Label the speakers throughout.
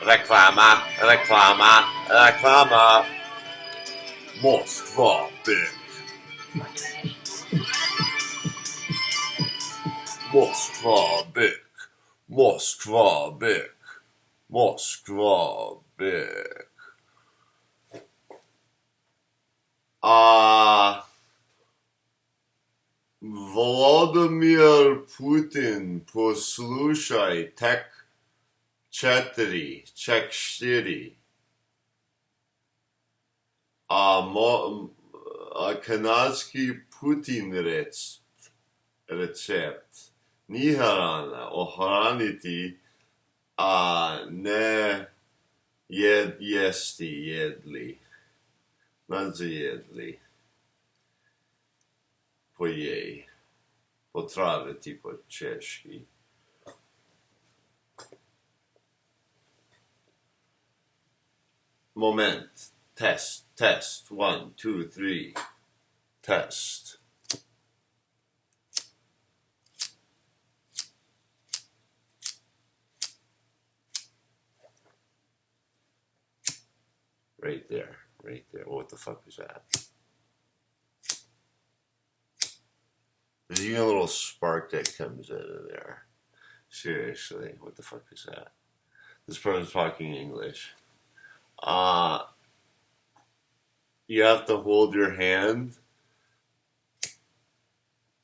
Speaker 1: Reklama, reklama, reklama. Moskva big. Moskva big. Moskva big. Moskva big. Vladimir Putin, poslušaj, tek 4, ček 4. Kanadski Putin recept. Ni hrana, ohraniti, ne jedli. Nadzajedli. Pojej. Potraviti po češki. Moment. Test. 1, 2, 3. Test. Right there. What the fuck is that? There's even a little spark that comes out of there. Seriously, what the fuck is that? This person's talking English. You have to hold your hand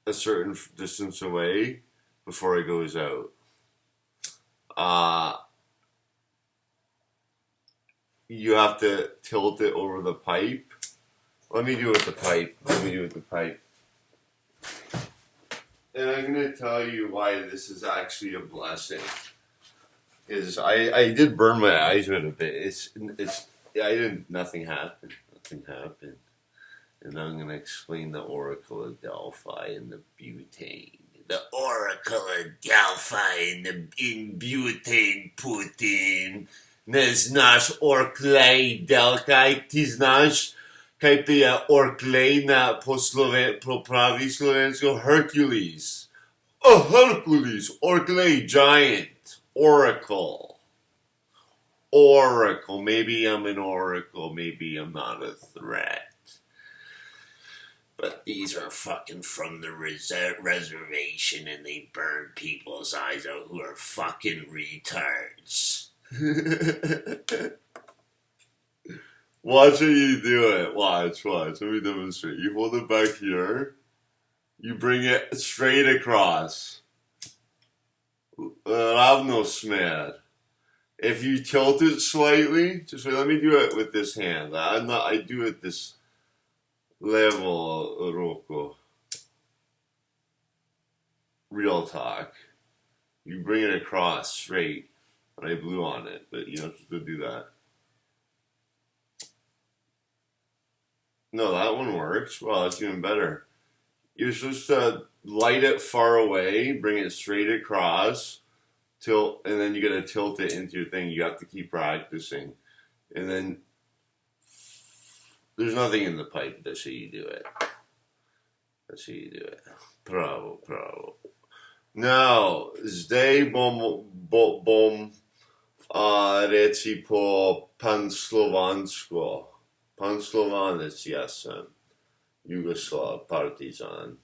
Speaker 1: a certain distance away before it goes out. You have to tilt it over the pipe. Let me do it with the pipe. And I'm going to tell you why this is actually a blessing. I did burn my eyes with it a bit. Nothing happened. And I'm going to explain the Oracle of Delphi and the butane. The Oracle of Delphi and the butane Putin. Ne znaš Orklej Delkaj, ti znaš kaj je Orklej po pravi slovensko? Hercules. Hercules, Orklej, giant, oracle. Maybe I'm an oracle, maybe I'm not a threat. But these are fucking from the reservation and they burn people's eyes out who are fucking retards. Watch how you do it. Watch. Let me demonstrate. You hold it back here. You bring it straight across. Ravno smer. If you tilt it slightly, just wait, let me do it with this hand. I do it this level, Roko. Real talk. You bring it across straight. And I blew on it, but you don't have to do that. No, that one works. Well, that's even better. You're supposed to light it far away, bring it straight across, tilt, and then you gotta tilt it into your thing. You have to keep practicing. And then there's nothing in the pipe. That's how you do it. Bravo. Now, zdaj bom reci po panslovansko. Panslovanec ja sam. Jugoslav, partizan.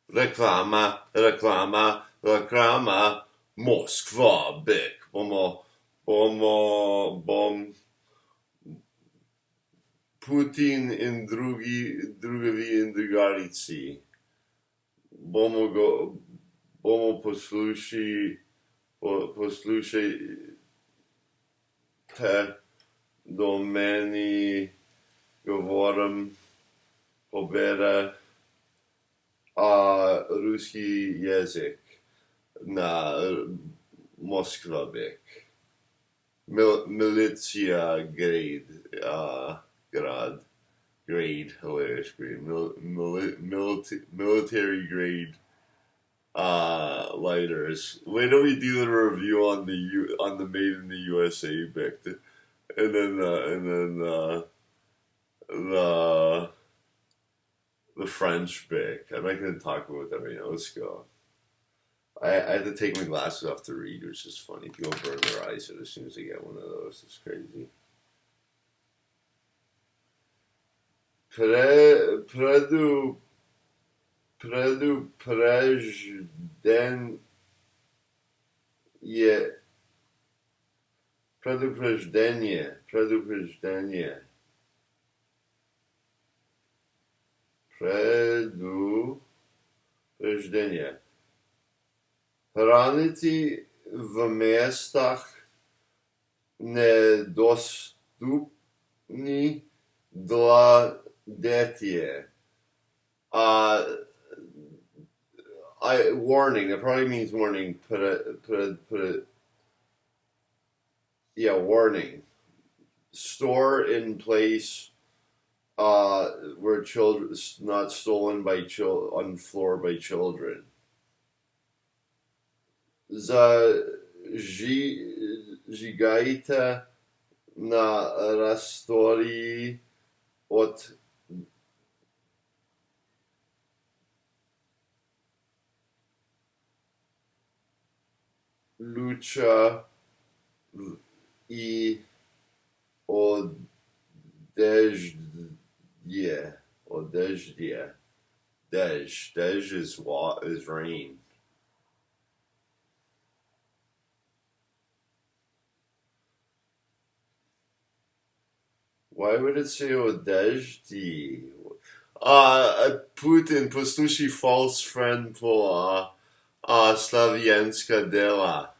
Speaker 1: Reklama. Moskva big. Bom Putin in drugovi in drugarici. Bomo poslušajte do meni govorim pobere ruski jezik na Moskva big. Militia grade, hilarious grade, military grade lighters. Wait till we do the review on the Made in the USA bit, and then the The French book. I'm not going to talk about that right now. Let's go. I had to take my glasses off to read, which is funny. People burn their eyes as soon as they get one of those. It's crazy. Predu je preduprzedzenie. Hraniti v mestach nedostupni dla detí. Warning. It probably means warning. Warning. Store in place where children not stolen by on floor by children. Zžigajte na rastorii od luča I odeždje. Dej is rain. Why would it say odeždje? Putin posluši false friend po Slavianska dela.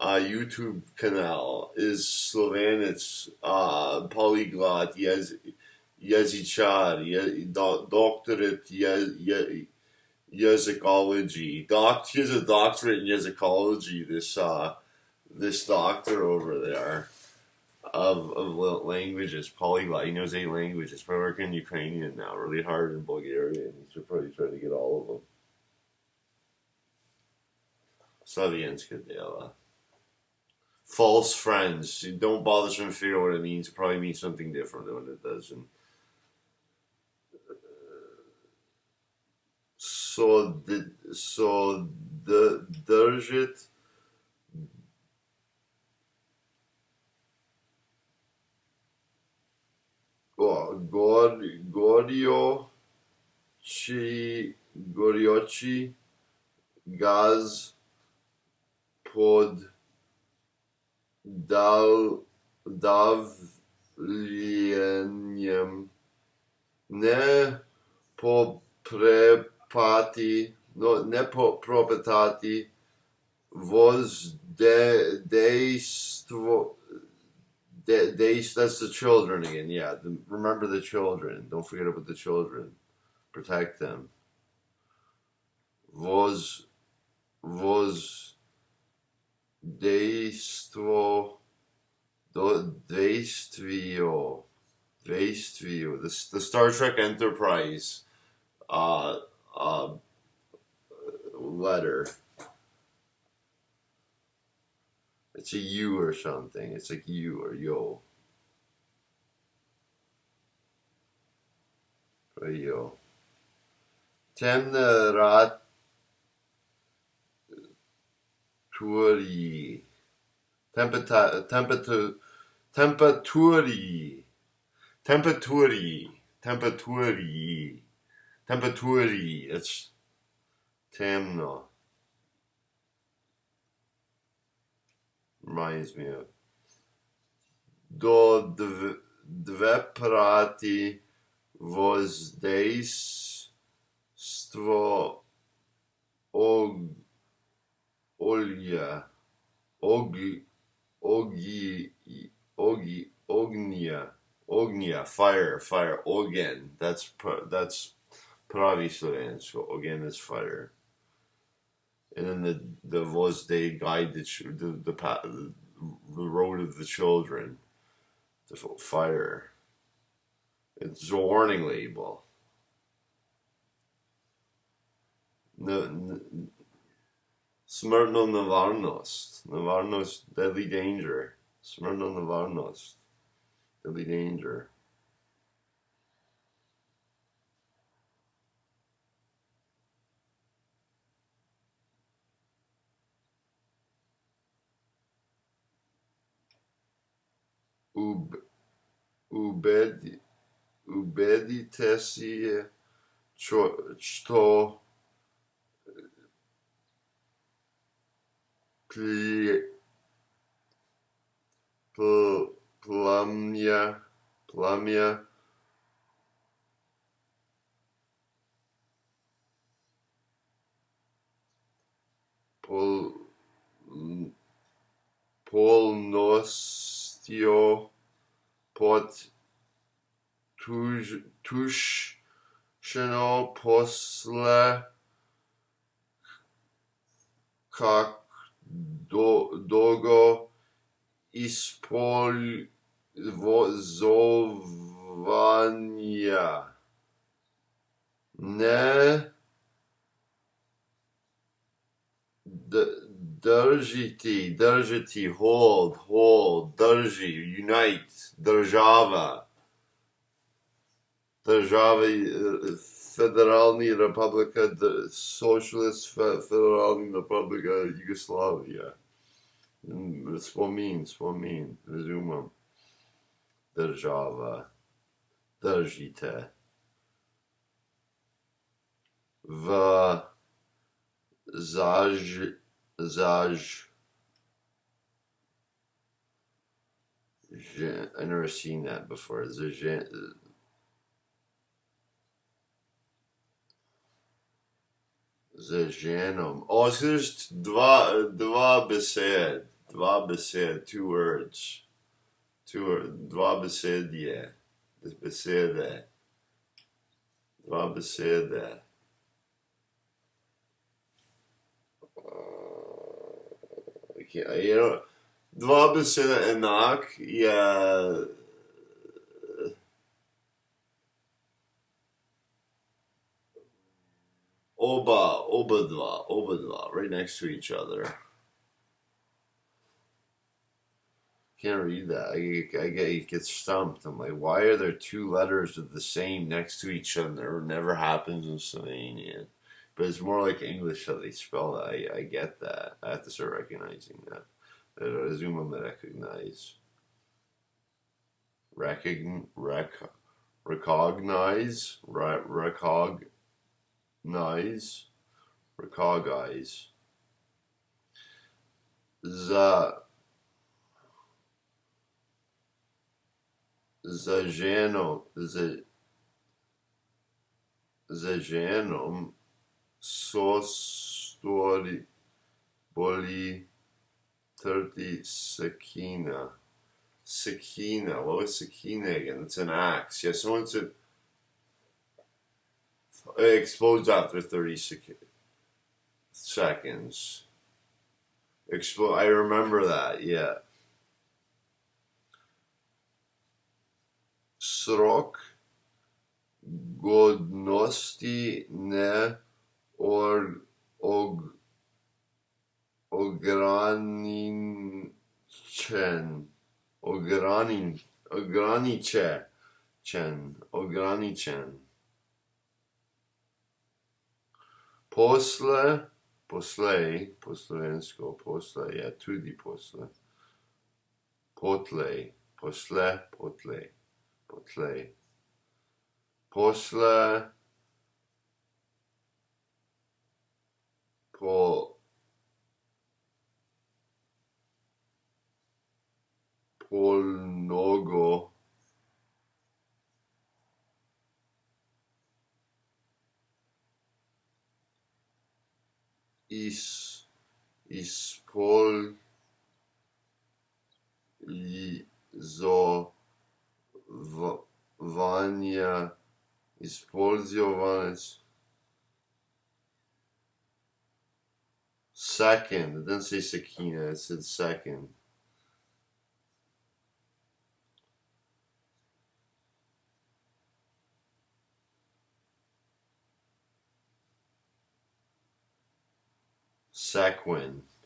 Speaker 1: YouTube kanal is Slovenec, polyglot, jezičar, doctorate, jezikology. He has a doctorate in jezikology. This doctor over there of languages, polyglot. He knows 8 languages. He's working Ukrainian now, really hard in Bulgarian. He should probably try to get all of them. Slavianska dela. False friends. Don't bother trying to figure out what it means. It probably means something different than what it doesn't. So the držit goriochi gaz pod davljenjem ne propatati voz dejstvo. That's the children again. Yeah, remember the children. Don't forget about the children. Protect them. Voz dejstvo. The Star Trek Enterprise letter. It's a U or something. It's like you or yo. Yo. Temperaturi. It's temno. Reminds me of do dve prati vozdejstvo ognia fire ogen. That's pravi slovensko. Ogen is fire. And then the voz they guide the road of the children to fire. It's a warning label. Smrtno nevarnost, deadly danger. Smrtno nevarnost, deadly danger. ub, ubedite si što plamja polnostio pod tušeno posle kak dogo ispolzovanja ne držiti, hold, drži, unite, država, Federalni Republika, Socialist Federalni Republika Jugoslavija. Spomin, razumem. Država, držite. V I've never seen that before. Zaženom. Oh, so there's dva besed, two words. Dva besedje. Besede. Dva besede. Dva beseda enak je oba dva, right next to each other. Can't read that. I get stumped. I'm like, why are there two letters of the same next to each other? It never happens in Slovenian. But it's more like English how they spell it. I get that. I have to start recognizing that. I assume I'm recognize. Recognize. Zaženom sostori boli 30 sakina. Sakina. What was sakina again? It's an axe. Yeah, someone said it explodes after 30 seconds. I remember that, yeah. Srok godnosti ne ograničen. Posle, po slovensko, posle je tudi posle. Potlej. Posle, polnogo, ispolzovanja, second, it didn't say sakina, it said second.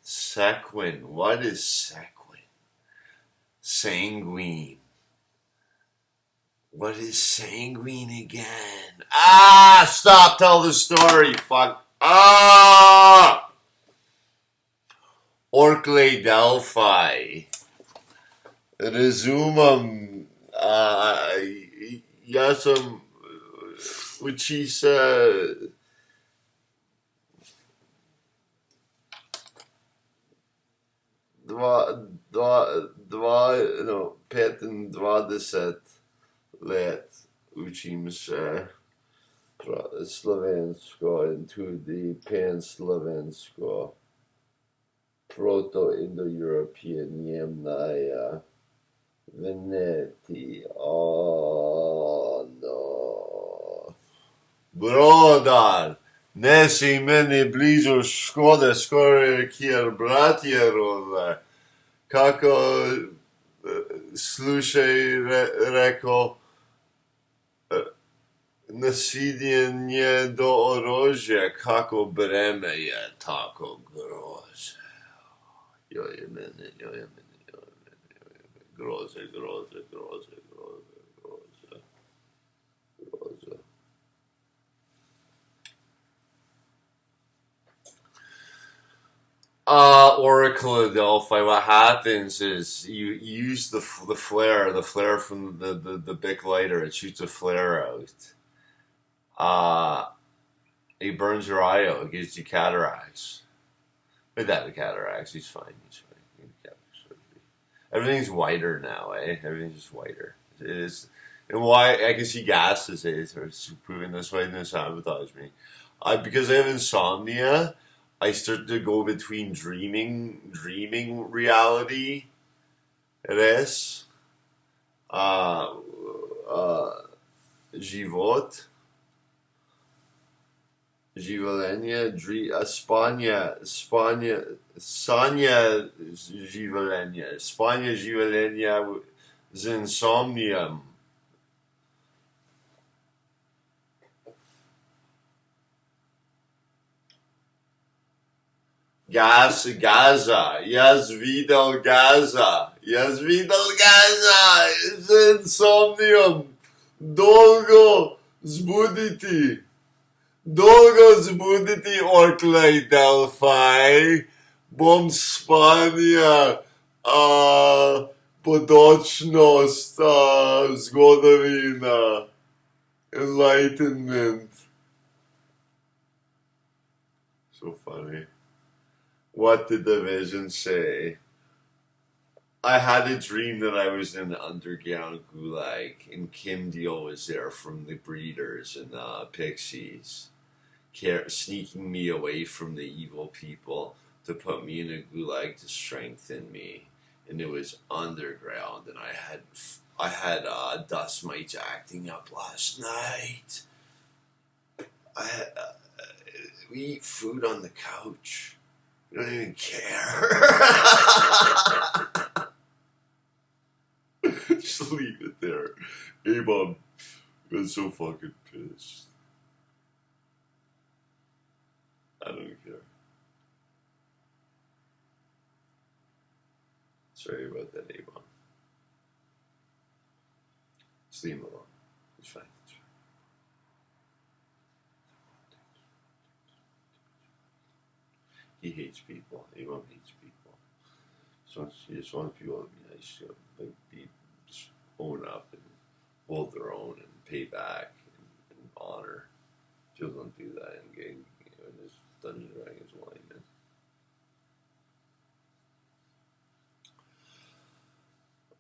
Speaker 1: Sequin. What is sequin? Sanguine. What is sanguine again? Stop, tell the story, fuck. Orklej, Delfi. Razumem, ja sam uči se no, 25 let učim se slovensko in tudi pan-slovensko. Proto-Indo-European jemnaja Veneti. Oh, no. Brodar, ne si meni blizu škode, skoraj kjer bratje rode. Kako slušaj rekel, nasiljenje do orožja, kako breme je tako groze. Joj, mene. Groze. Orklej, Delfi, what happens is you use the flare from the big lighter, it shoots a flare out. It burns your eye out, it gives you cataracts. My dad had cataracts, he's fine. Everything's whiter now, eh? Everything's just whiter. It is. And why I can see gases, it's proving this way, and sabotage me. Because I have insomnia, I start to go between dreaming reality, život, življenje, sanja življenja z insomnijem. Gaza. Jaz videl Gaza z insomnijem. Dolgo zbuditi, Orklej, Delfi. Bom spanja, podočnost, zgodovina, enlightenment. So funny. What did the vision say? I had a dream that I was in the underground gulag and Kim Deal was there from the breeders and the pixies, sneaking me away from the evil people to put me in a gulag to strengthen me. And it was underground, and I had dust mites acting up last night. We eat food on the couch. We don't even care. Just leave it there. Hey, Mom, I'm so fucking pissed. I don't care. Sorry about that, hey, Mom. Just leave him alone. It's fine. He hates people. Everyone hates people. He just wants people to be nice to him. Like, just own up and hold their own and pay back and honor. People don't do that in game. In this Dungeons & Dragons alignment.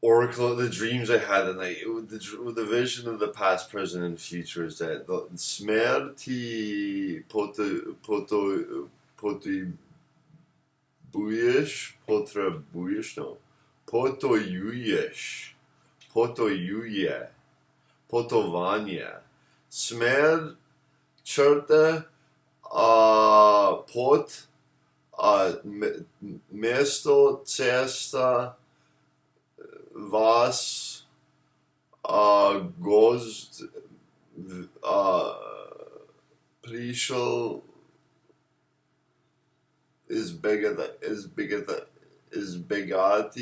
Speaker 1: Oracle, the dreams I had at night, the vision of the past, present, and future is that the smrti potovanje, smer, črte, pot, mesto, cesta, vas, gozd, prišel, izbegati,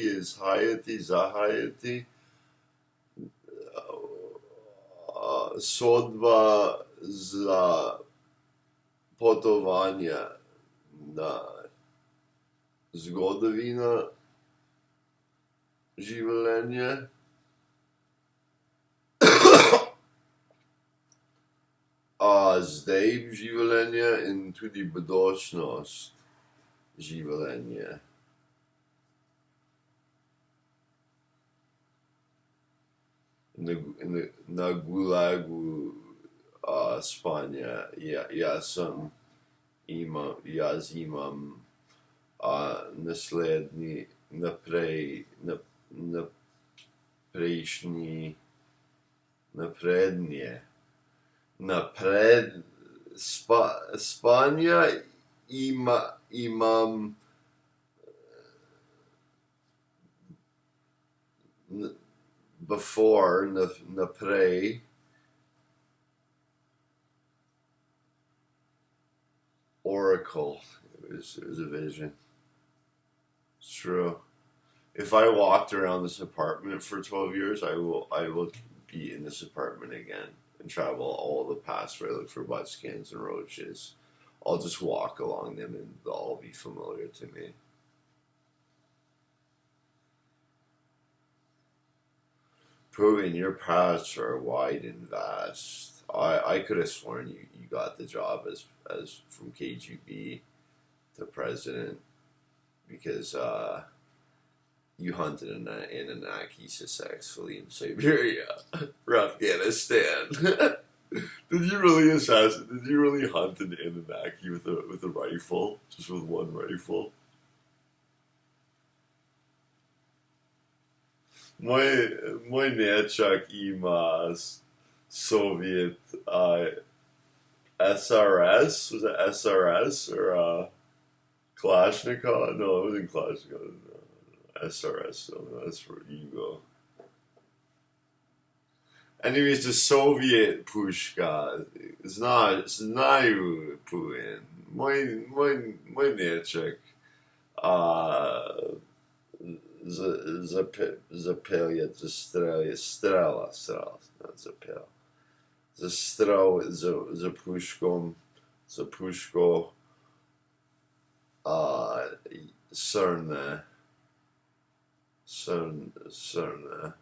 Speaker 1: izhajati, zahajati, sodba za potovanje na zgodovina, Żywienie. A zdaj življenje in tudi bodočnost življenja. Na Gulagu spanja. Jaz imam naslednji naprednje. Spanja imam before, naprej, Oracle. It was a vision. It's true. If I walked around this apartment for 12 years, I will be in this apartment again and travel all the paths where I look for butt skins and roaches. I'll just walk along them and they'll all be familiar to me. Putin, your paths are wide and vast. I could have sworn you got the job as from KGB to president because you hunted an Anunnaki successfully in Siberia or Afghanistan. Did you really hunt an Anunnaki with a rifle? Just with one rifle? Moj nečak ima Soviet SRS. Was it SRS or Kalashnikov? No, it wasn't Kalashnikov. SRS. So that's for ego. Anyways, the Soviet pushka znaju Putin. Moj nečak zapelje, strela, not zapel. Zastrel za puško srne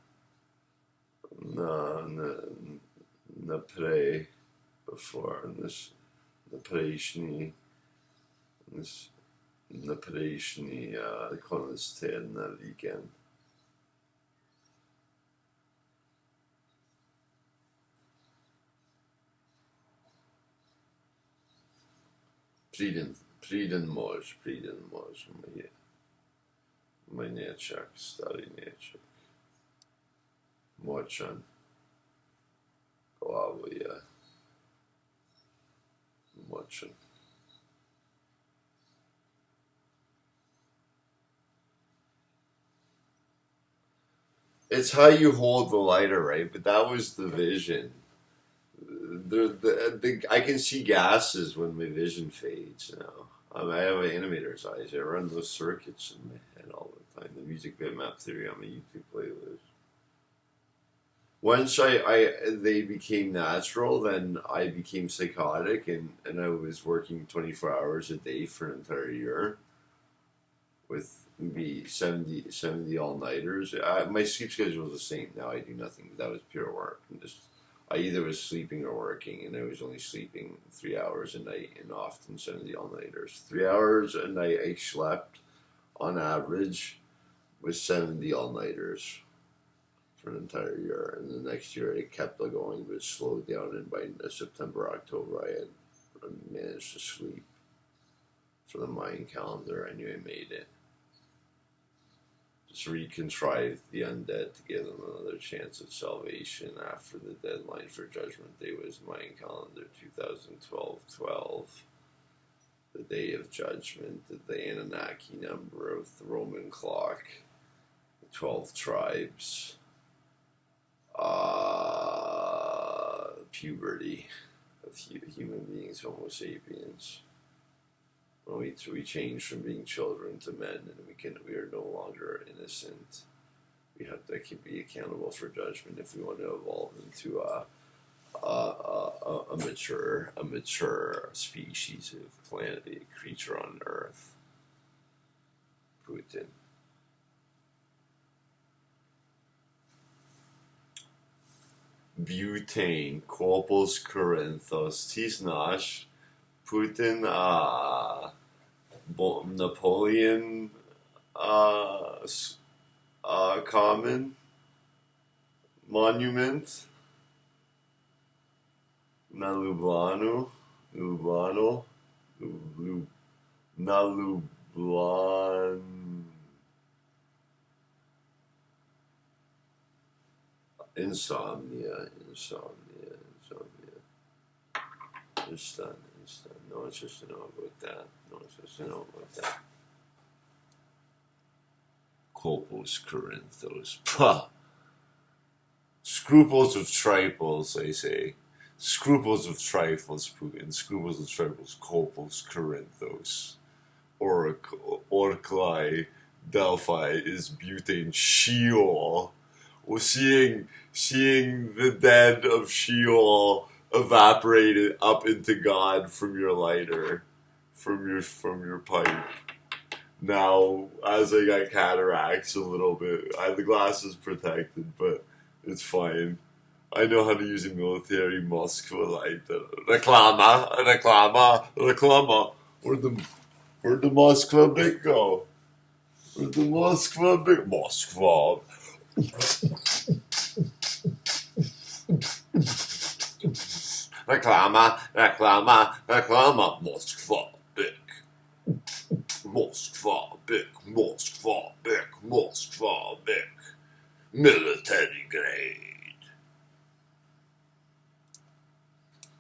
Speaker 1: naprej before this naprejšnji konec tedna, vikend. Priden mož, moj nečak, stari nečak. Močan. Glavo je močan. It's how you hold the lighter, right? But that was the vision. I can see gases when my vision fades now. I have an animator's eyes. I run those circuits in my head all the time. The music bitmap theory on my YouTube playlist. Once they became natural, then I became psychotic, and I was working 24 hours a day for an entire year with maybe 70 all-nighters. My sleep schedule was the same. Now I do nothing. That was pure work. I either was sleeping or working, and I was only sleeping 3 hours a night and often 70 all-nighters. 3 hours a night I slept on average with 70 all-nighters for an entire year, and the next year it kept going, but it slowed down, and by September, October I had managed to sleep. For the Mayan calendar, I knew I made it. Just recontrived the undead to give them another chance at salvation after the deadline for Judgment Day was Mayan calendar 2012, the Day of Judgment, the Anunnaki number of the Roman clock, the 12 tribes, puberty of human beings, Homo sapiens. When we change from being children to men, and we are no longer innocent. We have to be accountable for judgment if we want to evolve into a mature species of planet, a creature on Earth. Putin. butane, corpus corinthos, tisnash, Putin, Napoleon, common, monument, na Lublanu, na Lublan, insomnia. Instant. No one's supposed to know about that. Corpus corinthos. Pah! Scruples of trifles, I say. Scruples of trifles, Putin. Scruples of trifles. Corpus corinthos. Orklej, Delfi is butane. Sheol. Well, seeing the dead of Sheol evaporated up into God from your lighter, from your pipe. Now, as I got cataracts a little bit, the glass is protected, but it's fine. I know how to use a military Moskva light. Reklama. Where'd the Moskva bit go? Where'd the Moskva bit? Moskva. Reklama, Moskva, military grade.